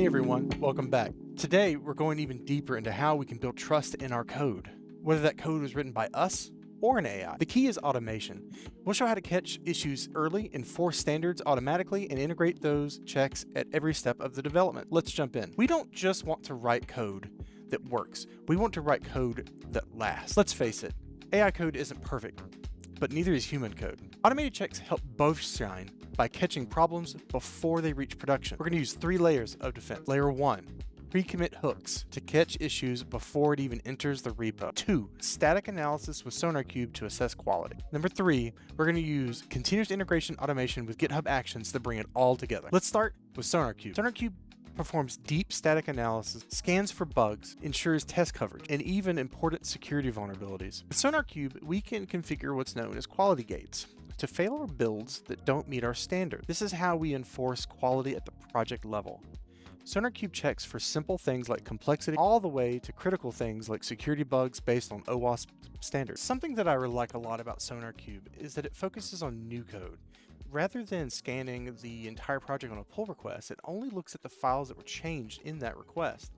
everyone, welcome back. Today we're going even deeper into how we can build trust in our code, whether that code was written by us or an AI. The key is automation. We'll show how to catch issues early, enforce standards automatically, and integrate those checks at every step of the development. Let's jump in. We don't just want to write code that works. We want to write code that lasts. Let's face it, AI code isn't perfect, but neither is human code. Automated checks help both shine by catching problems before they reach production. We're going to use 3 layers of defense. Layer 1, pre-commit hooks to catch issues before it even enters the repo. 2, static analysis with SonarQube to assess quality. Number 3, we're going to use continuous integration automation with GitHub Actions to bring it all together. Let's start with SonarQube. SonarQube performs deep static analysis, scans for bugs, ensures test coverage, and even important security vulnerabilities. With SonarQube, we can configure what's known as quality gates to fail our builds that don't meet our standard. This is how we enforce quality at the project level. SonarQube checks for simple things like complexity all the way to critical things like security bugs based on OWASP standards. Something that I like a lot about SonarQube is that it focuses on new code. Rather than scanning the entire project on a pull request, it only looks at the files that were changed in that request.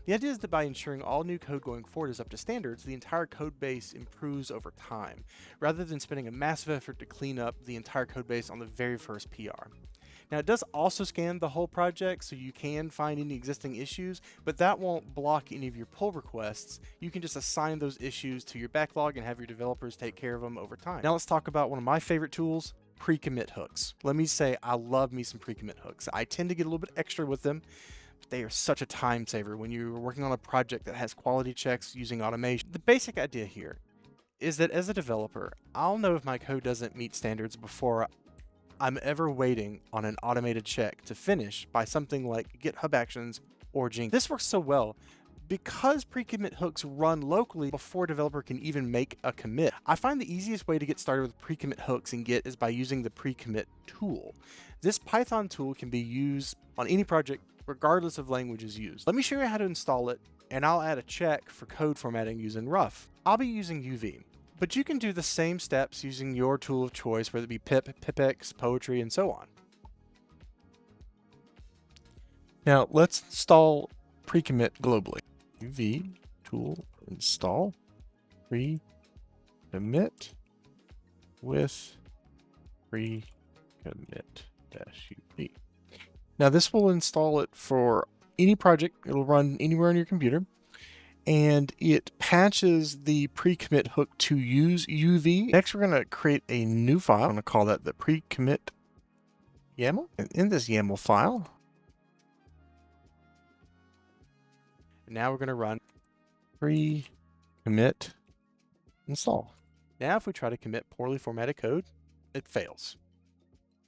The idea is that by ensuring all new code going forward is up to standards, the entire code base improves over time, rather than spending a massive effort to clean up the entire code base on the very first PR. Now, it does also scan the whole project, so you can find any existing issues, but that won't block any of your pull requests. You can just assign those issues to your backlog and have your developers take care of them over time. Now let's talk about one of my favorite tools, pre-commit hooks. Let me say I love me some pre-commit hooks. I tend to get a little bit extra with them. But they are such a time saver when you're working on a project that has quality checks using automation. The basic idea here is that as a developer, I'll know if my code doesn't meet standards before I'm ever waiting on an automated check to finish by something like GitHub Actions or Jenkins. This works so well because pre-commit hooks run locally before a developer can even make a commit. I find the easiest way to get started with pre-commit hooks in Git is by using the pre-commit tool. This Python tool can be used on any project regardless of languages used. Let me show you how to install it, and I'll add a check for code formatting using Rough. I'll be using UV, but you can do the same steps using your tool of choice, whether it be pip, pipx, poetry, and so on. Now let's install pre-commit globally. UV tool install pre-commit with pre-commit -UV. Now this will install it for any project. It'll run anywhere on your computer, and it patches the pre-commit hook to use UV. Next, we're going to create a new file. I'm going to call that the pre-commit YAML. And in this YAML file, now we're going to run pre-commit install. Now if we try to commit poorly formatted code, it fails.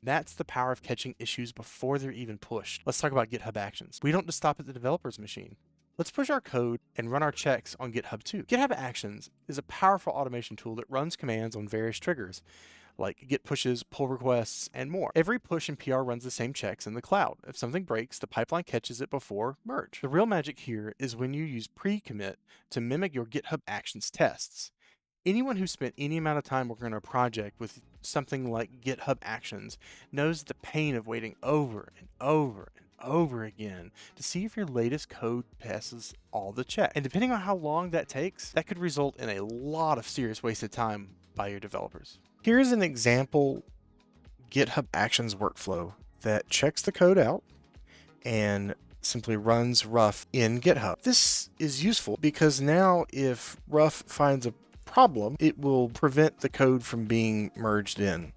That's the power of catching issues before they're even pushed. Let's talk about GitHub Actions. We don't just stop at the developer's machine. Let's push our code and run our checks on GitHub too. GitHub Actions is a powerful automation tool that runs commands on various triggers, like git pushes, pull requests, and more. Every push and PR runs the same checks in the cloud. If something breaks, the pipeline catches it before merge. The real magic here is when you use pre-commit to mimic your GitHub Actions tests. Anyone who spent any amount of time working on a project with something like GitHub Actions knows the pain of waiting over and over and over again to see if your latest code passes all the checks. And depending on how long that takes, that could result in a lot of serious wasted time by your developers. Here's an example GitHub Actions workflow that checks the code out and simply runs Rough in GitHub. This is useful because now if Rough finds a problem, it will prevent the code from being merged in.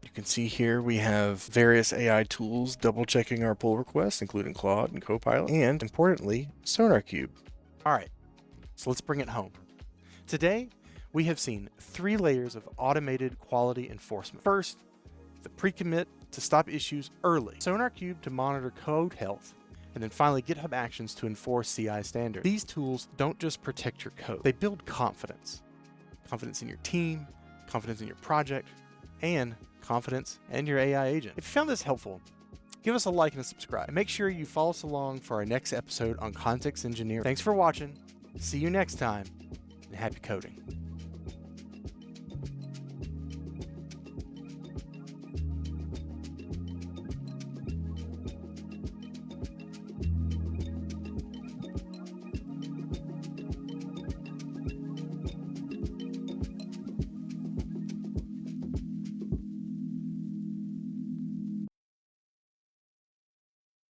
You can see here we have various AI tools double checking our pull requests, including Claude and Copilot, and importantly, SonarQube. All right, so let's bring it home. Today, we have seen 3 layers of automated quality enforcement. First, the pre-commit to stop issues early, SonarQube to monitor code health, and then finally GitHub Actions to enforce CI standards. These tools don't just protect your code, they build confidence. Confidence in your team, confidence in your project, and confidence in your AI agent. If you found this helpful, give us a like and a subscribe. And make sure you follow us along for our next episode on context engineering. Thanks for watching. See you next time, and happy coding.